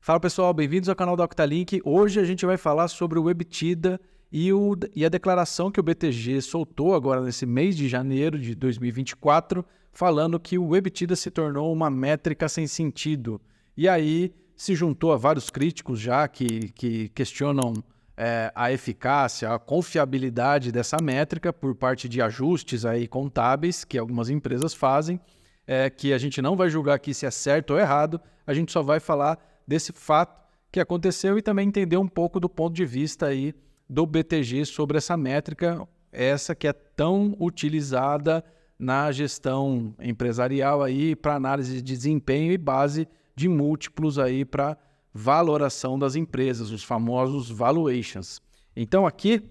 Fala pessoal, bem-vindos ao canal da Octalink. Hoje a gente vai falar sobre o EBITDA e a declaração que o BTG soltou agora nesse mês de janeiro de 2024, falando que o EBITDA se tornou uma métrica sem sentido. E aí se juntou a vários críticos já que questionam a eficácia, a confiabilidade dessa métrica por parte de ajustes aí contábeis que algumas empresas fazem, que a gente não vai julgar aqui se é certo ou errado, a gente só vai falar desse fato que aconteceu e também entender um pouco do ponto de vista aí do BTG sobre essa métrica, essa que é tão utilizada na gestão empresarial aí para análise de desempenho e base de múltiplos aí para valoração das empresas, os famosos valuations. Então aqui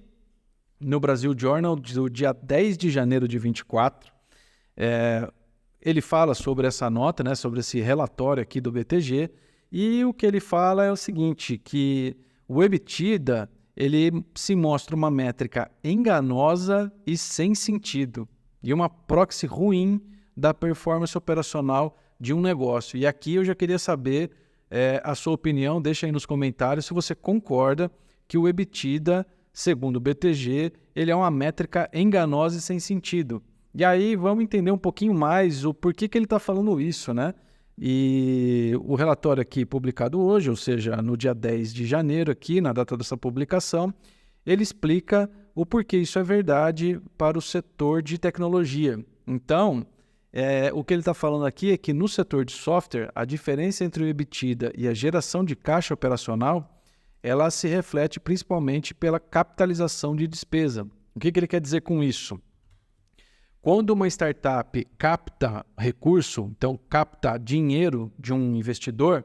no Brasil Journal, do dia 10 de janeiro de 24, ele fala sobre essa nota, né, sobre esse relatório aqui do BTG, e o que ele fala é o seguinte, que o EBITDA ele se mostra uma métrica enganosa e sem sentido, e uma proxy ruim da performance operacional de um negócio. E aqui eu já queria saber a sua opinião, deixa aí nos comentários se você concorda que o EBITDA, segundo o BTG, ele é uma métrica enganosa e sem sentido. E aí vamos entender um pouquinho mais o porquê que ele está falando isso, né? E o relatório aqui publicado hoje, ou seja, no dia 10 de janeiro aqui, na data dessa publicação, ele explica o porquê isso é verdade para o setor de tecnologia. Então, o que ele está falando aqui é que no setor de software, a diferença entre o EBITDA e a geração de caixa operacional, ela se reflete principalmente pela capitalização de despesa. O que ele quer dizer com isso? Quando uma startup capta recurso, então capta dinheiro de um investidor,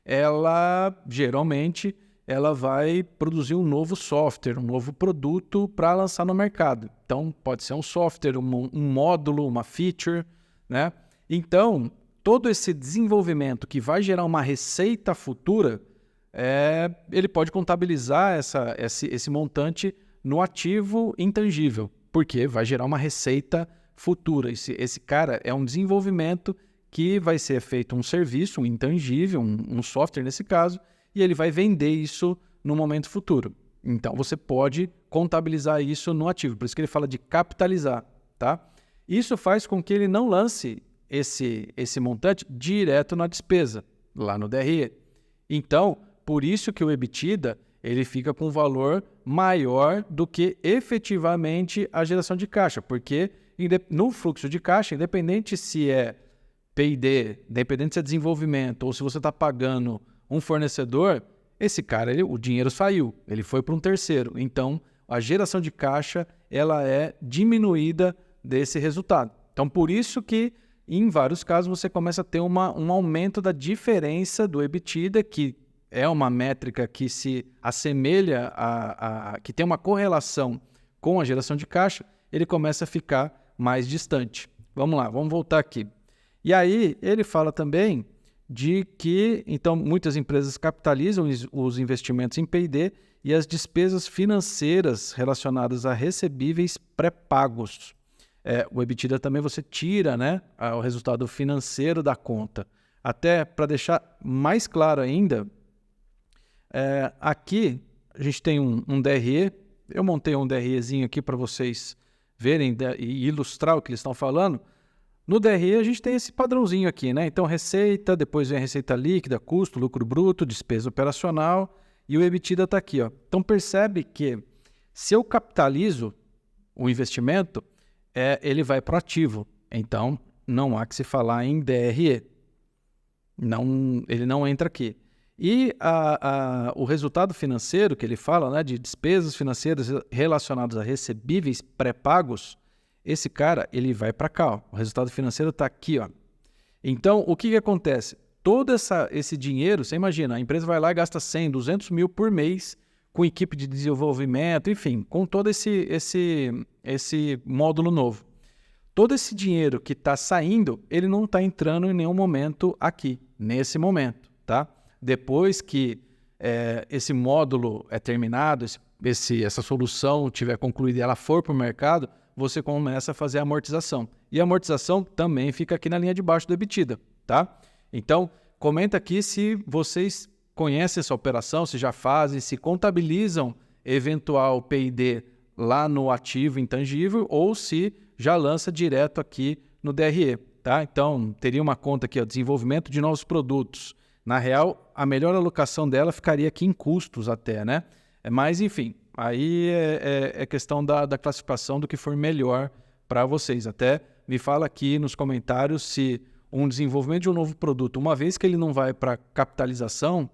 ela geralmente vai produzir um novo software, um novo produto para lançar no mercado. Então pode ser um software, um módulo, uma feature, né? Então todo esse desenvolvimento que vai gerar uma receita futura, ele pode contabilizar esse montante no ativo intangível, porque vai gerar uma receita futura. Esse cara é um desenvolvimento que vai ser feito um serviço, um intangível, um software nesse caso, e ele vai vender isso no momento futuro. Então você pode contabilizar isso no ativo, por isso que ele fala de capitalizar, tá? Isso faz com que ele não lance esse montante direto na despesa, lá no DRE. Então, por isso que o EBITDA ele fica com um valor maior do que efetivamente a geração de caixa, porque no fluxo de caixa, independente se é P&D, independente se é desenvolvimento ou se você está pagando um fornecedor, esse cara, o dinheiro saiu, ele foi para um terceiro. Então, a geração de caixa ela é diminuída desse resultado. Então, por isso que em vários casos você começa a ter um aumento da diferença do EBITDA, que é uma métrica que se assemelha que tem uma correlação com a geração de caixa, ele começa a ficar mais distante. Vamos lá, vamos voltar aqui. E aí ele fala também de que, então, muitas empresas capitalizam os investimentos em P&D e as despesas financeiras relacionadas a recebíveis pré-pagos. O EBITDA também você tira, né, o resultado financeiro da conta. Até para deixar mais claro ainda, aqui a gente tem um DRE, eu montei um DREzinho aqui para vocês verem e ilustrar o que eles estão falando. No DRE a gente tem esse padrãozinho aqui, né? Então receita, depois vem a receita líquida, custo, lucro bruto, despesa operacional e o EBITDA está aqui, ó. Então percebe que se eu capitalizo o investimento, ele vai para o ativo, então não há que se falar em DRE, ele não entra aqui. E o resultado financeiro que ele fala, né, de despesas financeiras relacionadas a recebíveis pré-pagos, esse cara ele vai para cá. Ó. O resultado financeiro está aqui. Ó. Então, o que acontece? Todo esse dinheiro, você imagina, a empresa vai lá e gasta 100, 200 mil por mês com equipe de desenvolvimento, enfim, com todo esse módulo novo. Todo esse dinheiro que está saindo, ele não está entrando em nenhum momento aqui, nesse momento, tá? Depois que esse módulo é terminado, essa solução tiver concluída e ela for para o mercado, você começa a fazer a amortização. E a amortização também fica aqui na linha de baixo do EBITDA, tá? Então, comenta aqui se vocês conhecem essa operação, se já fazem, se contabilizam eventual P&D lá no ativo intangível ou se já lança direto aqui no DRE, tá? Então, teria uma conta aqui, ó, desenvolvimento de novos produtos. Na real, a melhor alocação dela ficaria aqui em custos até, né? Mas, enfim, aí é questão da classificação do que for melhor para vocês. Até me fala aqui nos comentários se um desenvolvimento de um novo produto, uma vez que ele não vai para capitalização,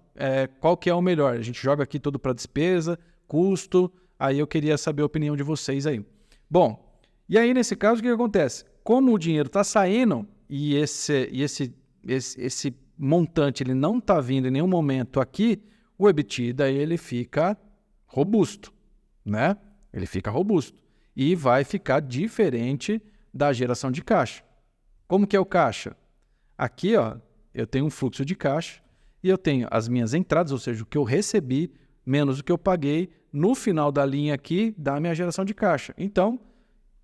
qual que é o melhor? A gente joga aqui tudo para despesa, custo, aí eu queria saber a opinião de vocês aí. Bom, e aí nesse caso o que acontece? Como o dinheiro está saindo e esse montante ele não está vindo em nenhum momento aqui, o EBITDA ele fica robusto, né? Ele fica robusto e vai ficar diferente da geração de caixa. Como que é o caixa? Aqui, ó, eu tenho um fluxo de caixa e eu tenho as minhas entradas, ou seja, o que eu recebi menos o que eu paguei no final da linha aqui da minha geração de caixa. Então,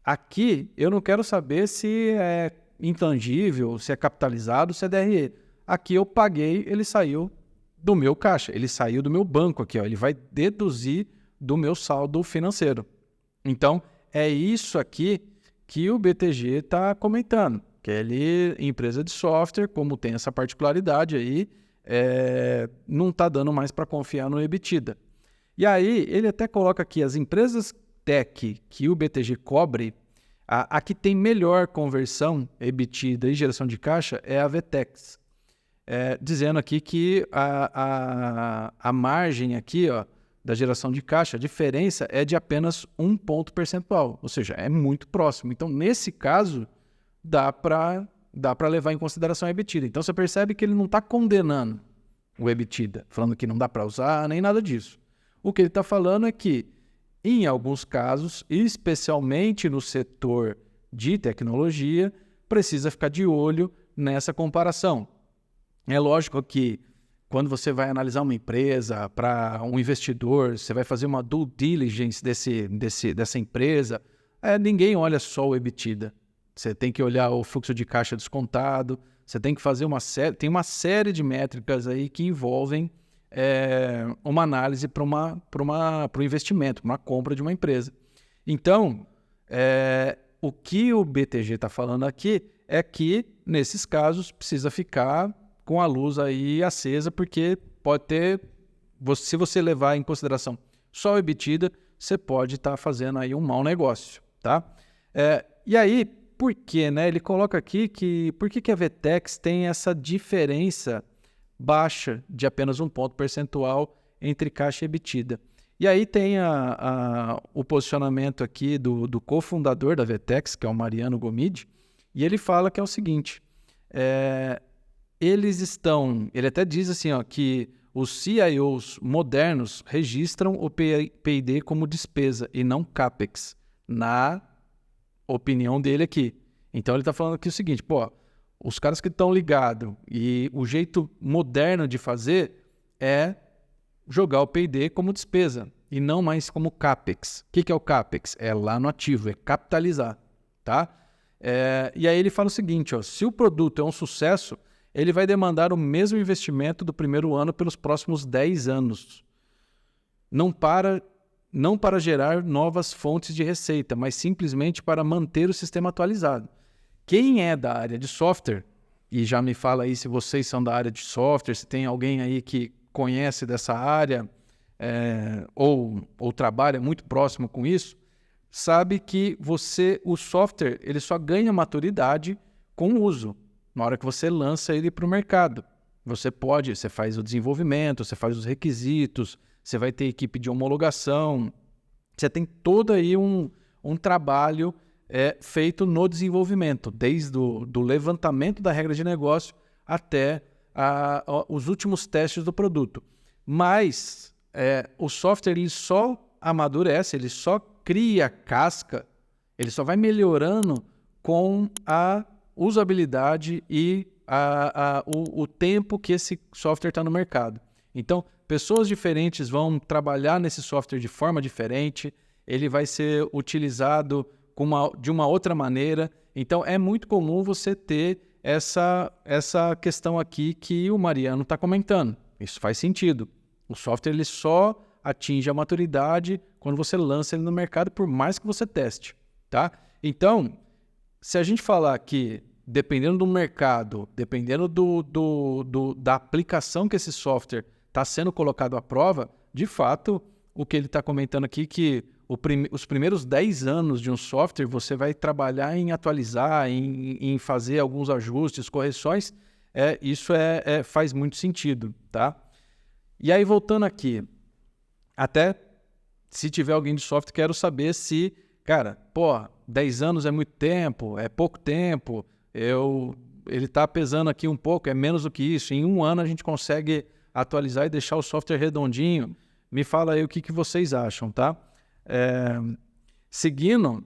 aqui eu não quero saber se é intangível, se é capitalizado, se é DRE. Aqui eu paguei, ele saiu do meu caixa, ele saiu do meu banco aqui, ó, ele vai deduzir do meu saldo financeiro. Então, é isso aqui que o BTG está comentando, que ele, empresa de software, como tem essa particularidade aí, não está dando mais para confiar no EBITDA. E aí, ele até coloca aqui, as empresas tech que o BTG cobre, a que tem melhor conversão EBITDA e geração de caixa é a Vetex. Dizendo aqui que a margem aqui, ó, da geração de caixa, a diferença é de apenas 1 ponto percentual, ou seja, é muito próximo. Então, nesse caso, dá para levar em consideração a EBITDA. Então, você percebe que ele não está condenando o EBITDA, falando que não dá para usar, nem nada disso. O que ele está falando é que, em alguns casos, especialmente no setor de tecnologia, precisa ficar de olho nessa comparação. É lógico que quando você vai analisar uma empresa para um investidor, você vai fazer uma due diligence dessa empresa, ninguém olha só o EBITDA. Você tem que olhar o fluxo de caixa descontado, você tem que fazer tem uma série de métricas aí que envolvem uma análise para o investimento, para uma compra de uma empresa. Então, o que o BTG está falando aqui é que, nesses casos, precisa ficar com a luz aí acesa, porque pode ter, se você levar em consideração só o EBITDA, você pode estar fazendo aí um mau negócio, tá? E aí, por quê, né? Ele coloca aqui que por que a Vetex tem essa diferença baixa de apenas 1 ponto percentual entre caixa e EBITDA. E aí tem o posicionamento aqui do cofundador da Vetex, que é o Mariano Gomide, e ele fala que é o seguinte, ele até diz assim, ó, que os CIOs modernos registram o P&D como despesa e não CAPEX, na opinião dele aqui. Então ele está falando aqui o seguinte, os caras que estão ligados e o jeito moderno de fazer é jogar o P&D como despesa e não mais como CAPEX. O que é o CAPEX? É lá no ativo, é capitalizar, tá? E aí ele fala o seguinte, ó, se o produto é um sucesso, ele vai demandar o mesmo investimento do primeiro ano pelos próximos 10 anos. Não para gerar novas fontes de receita, mas simplesmente para manter o sistema atualizado. Quem é da área de software, e já me fala aí se vocês são da área de software, se tem alguém aí que conhece dessa área ou trabalha muito próximo com isso, sabe que o software ele só ganha maturidade com o uso. Na hora que você lança ele para o mercado. Você faz o desenvolvimento, você faz os requisitos, você vai ter equipe de homologação, você tem todo aí um trabalho feito no desenvolvimento, desde do levantamento da regra de negócio até os últimos testes do produto. Mas o software ele só amadurece, ele só cria casca, ele só vai melhorando com a usabilidade e o tempo que esse software está no mercado. Então, pessoas diferentes vão trabalhar nesse software de forma diferente, ele vai ser utilizado de uma outra maneira. Então, é muito comum você ter essa questão aqui que o Mariano está comentando, Isso faz sentido. O software ele só atinge a maturidade quando você lança ele no mercado, por mais que você teste, tá? Então, se a gente falar que, dependendo do mercado, dependendo da aplicação que esse software está sendo colocado à prova, de fato, o que ele está comentando aqui, que os primeiros 10 anos de um software, você vai trabalhar em atualizar, em fazer alguns ajustes, correções, isso faz muito sentido, tá? E aí, voltando aqui, até se tiver alguém de software, quero saber se, cara, 10 anos é muito tempo, é pouco tempo, ele está pesando aqui um pouco, é menos do que isso. Em um ano a gente consegue atualizar e deixar o software redondinho. Me fala aí o que vocês acham, tá? Seguindo,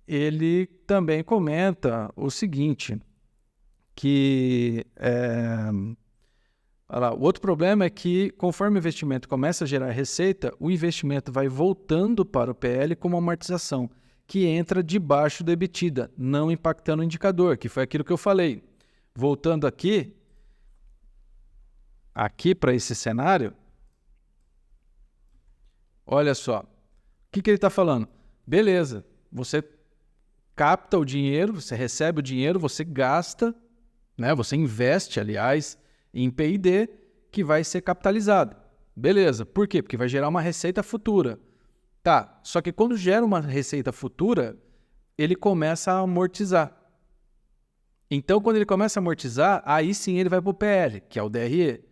ele também comenta o seguinte, que o outro problema é que, conforme o investimento começa a gerar receita, o investimento vai voltando para o PL como amortização, que entra debaixo do EBITDA, não impactando o indicador, que foi aquilo que eu falei. Voltando aqui para esse cenário, olha só, o que ele está falando? Beleza, você capta o dinheiro, você recebe o dinheiro, você gasta, né? Você investe, aliás, em P&D, que vai ser capitalizado. Beleza, por quê? Porque vai gerar uma receita futura. Tá, só que quando gera uma receita futura, ele começa a amortizar. Então, quando ele começa a amortizar, aí sim ele vai para o PL, que é o DRE.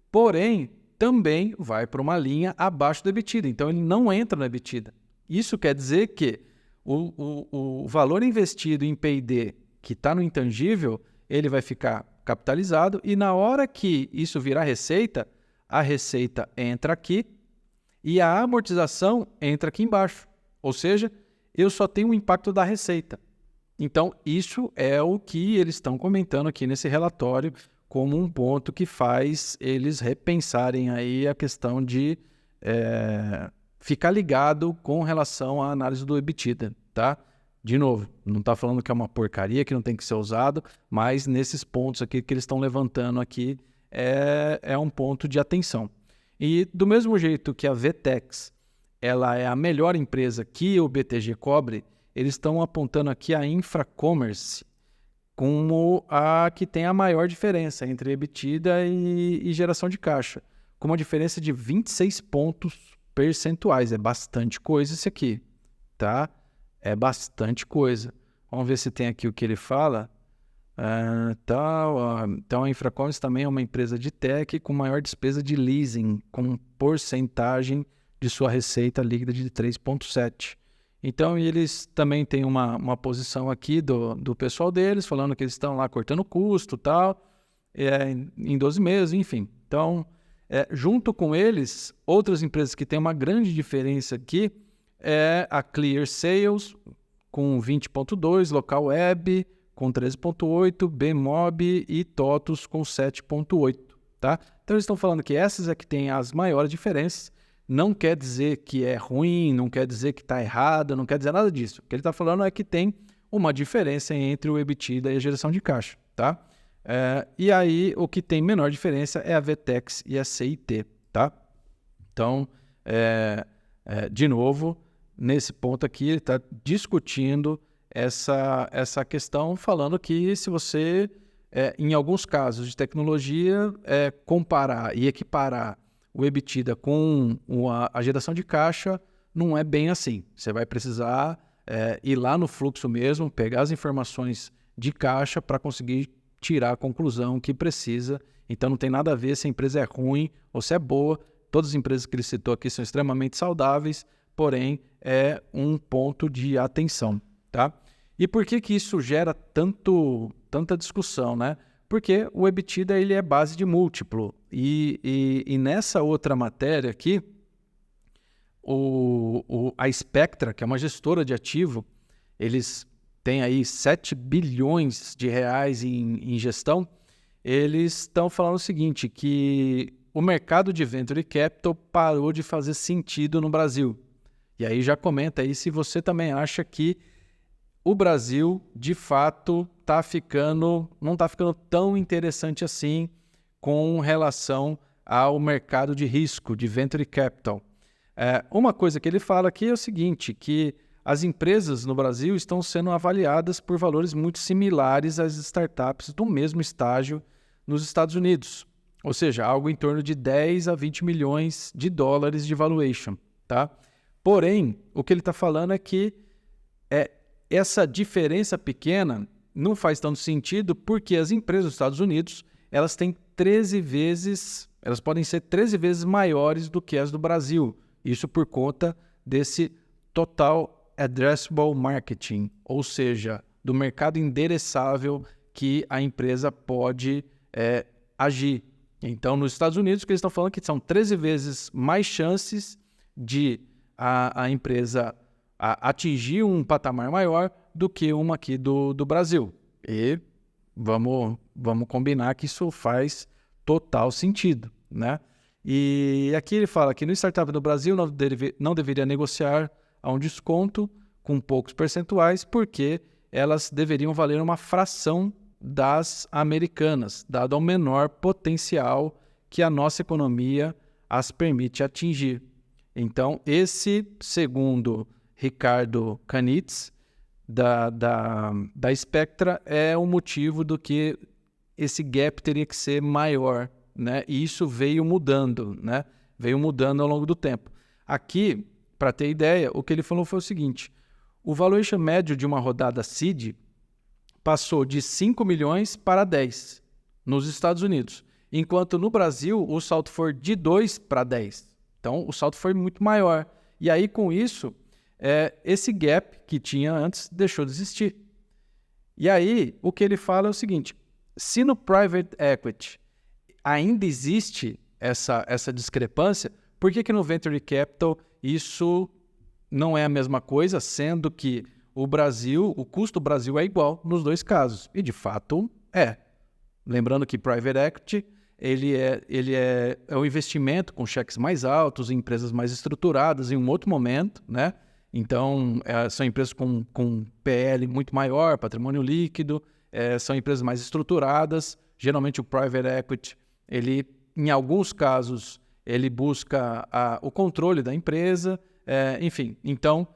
Porém, também vai para uma linha abaixo do EBITDA. Então, ele não entra no EBITDA. Isso quer dizer que o valor investido em P&D, que está no intangível, ele vai ficar capitalizado e na hora que isso virar receita, a receita entra aqui e a amortização entra aqui embaixo. Ou seja, eu só tenho o impacto da receita. Então, isso é o que eles estão comentando aqui nesse relatório como um ponto que faz eles repensarem aí a questão de ficar ligado com relação à análise do EBITDA, tá? De novo, não está falando que é uma porcaria, que não tem que ser usado, mas nesses pontos aqui que eles estão levantando aqui é um ponto de atenção. E do mesmo jeito que a VTEX ela é a melhor empresa que o BTG cobre, eles estão apontando aqui a Infracommerce como a que tem a maior diferença entre EBITDA e geração de caixa, com uma diferença de 26 pontos percentuais. É bastante coisa isso aqui, tá? É bastante coisa. Vamos ver se tem aqui o que ele fala. Então, a Infracommerce também é uma empresa de tech com maior despesa de leasing, com porcentagem de sua receita líquida de 3,7%. Então, eles também têm uma posição aqui do pessoal deles, falando que eles estão lá cortando custo e tal, em 12 meses, enfim. Então, junto com eles, outras empresas que têm uma grande diferença aqui é a Clear Sales, com 20,2%, Local Web, com 13,8%, Bmob e TOTUS, com 7,8%. Tá? Então, eles estão falando que essas é que têm as maiores diferenças. Não quer dizer que é ruim, não quer dizer que está errado, não quer dizer nada disso. O que ele está falando é que tem uma diferença entre o EBITDA e a geração de caixa. Tá? E aí, o que tem menor diferença é a VTEX e a CIT. Tá? Então, de novo, nesse ponto aqui, ele está discutindo essa questão, falando que se você, em alguns casos de tecnologia, comparar e equiparar o EBITDA com a geração de caixa, não é bem assim. Você vai precisar ir lá no fluxo mesmo, pegar as informações de caixa para conseguir tirar a conclusão que precisa. Então não tem nada a ver se a empresa é ruim ou se é boa. Todas as empresas que ele citou aqui são extremamente saudáveis, porém é um ponto de atenção, tá? E por que isso gera tanta discussão, né? Porque o EBITDA ele é base de múltiplo. E nessa outra matéria aqui, a Spectra, que é uma gestora de ativo, eles têm aí 7 bilhões de reais em gestão, eles estão falando o seguinte, que o mercado de Venture Capital parou de fazer sentido no Brasil. E aí já comenta aí se você também acha que o Brasil, de fato, não está ficando tão interessante assim com relação ao mercado de risco, de venture capital. Uma coisa que ele fala aqui é o seguinte, que as empresas no Brasil estão sendo avaliadas por valores muito similares às startups do mesmo estágio nos Estados Unidos. Ou seja, algo em torno de 10 a 20 milhões de dólares de valuation. Tá? Porém, o que ele está falando é que essa diferença pequena não faz tanto sentido porque as empresas dos Estados Unidos elas têm 13 vezes, elas podem ser 13 vezes maiores do que as do Brasil. Isso por conta desse total addressable marketing, ou seja, do mercado endereçável que a empresa pode agir. Então, nos Estados Unidos, o que eles estão falando é que são 13 vezes mais chances de a empresa atingir um patamar maior do que uma aqui do Brasil. E vamos combinar que isso faz total sentido, né? E aqui ele fala que no startup do Brasil não deveria negociar a um desconto com poucos percentuais, porque elas deveriam valer uma fração das americanas, dado ao menor potencial que a nossa economia as permite atingir. Então, esse, segundo Ricardo Kanitz, da Spectra, é o motivo do que esse gap teria que ser maior, né? E isso veio mudando, né? Veio mudando ao longo do tempo. Aqui, para ter ideia, o que ele falou foi o seguinte: o valuation médio de uma rodada seed passou de 5 milhões para 10 nos Estados Unidos, enquanto no Brasil o salto foi de 2 para 10. Então, o salto foi muito maior. E aí, com isso, esse gap que tinha antes deixou de existir. E aí, o que ele fala é o seguinte: se no private equity ainda existe essa discrepância, por que no venture capital isso não é a mesma coisa, sendo que o custo do Brasil é igual nos dois casos? E de fato é. Lembrando que private equity ele é um investimento com cheques mais altos, em empresas mais estruturadas em um outro momento, né? Então, são empresas com PL muito maior, patrimônio líquido, são empresas mais estruturadas. Geralmente o private equity, ele, em alguns casos, ele busca o controle da empresa, enfim. Então,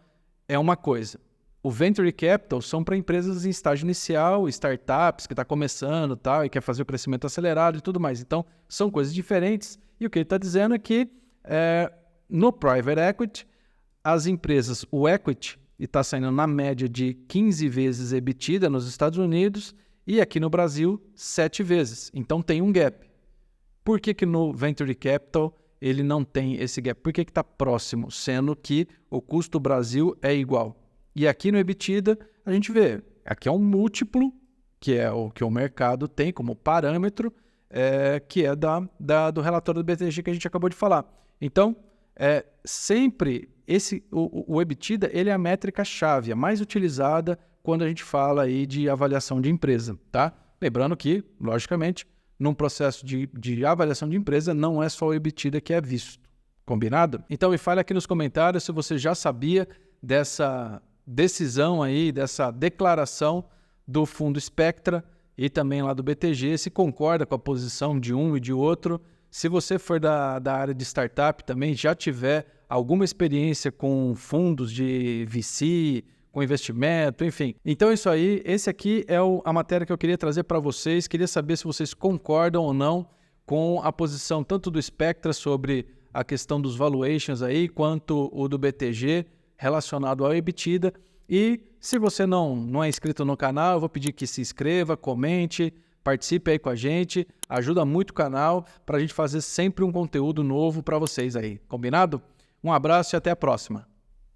é uma coisa. O venture capital são para empresas em estágio inicial, startups que está começando tal, e quer fazer o crescimento acelerado e tudo mais. Então, são coisas diferentes. E o que ele está dizendo é que no private equity, as empresas, o equity está saindo na média de 15 vezes EBITDA nos Estados Unidos e aqui no Brasil 7 vezes. Então tem um gap. Por que no venture capital ele não tem esse gap? Por que está próximo, sendo que o custo do Brasil é igual? E aqui no EBITDA a gente vê, aqui é um múltiplo, que é o que o mercado tem como parâmetro, que é do relatório do BTG que a gente acabou de falar. Então, sempre o EBITDA ele é a métrica-chave, a mais utilizada quando a gente fala aí de avaliação de empresa, tá? Lembrando que, logicamente, num processo de avaliação de empresa, não é só o EBITDA que é visto. Combinado? Então, me fale aqui nos comentários se você já sabia dessa decisão aí, dessa declaração do fundo Spectra e também lá do BTG, se concorda com a posição de um e de outro. Se você for da área de startup também, já tiver alguma experiência com fundos de VC, com investimento, enfim. Então é isso aí. Esse aqui é a matéria que eu queria trazer para vocês. Queria saber se vocês concordam ou não com a posição tanto do Spectra sobre a questão dos valuations aí, quanto o do BTG relacionado ao EBITDA. E se você não é inscrito no canal, eu vou pedir que se inscreva, comente, participe aí com a gente. Ajuda muito o canal para a gente fazer sempre um conteúdo novo para vocês aí. Combinado? Um abraço e até a próxima.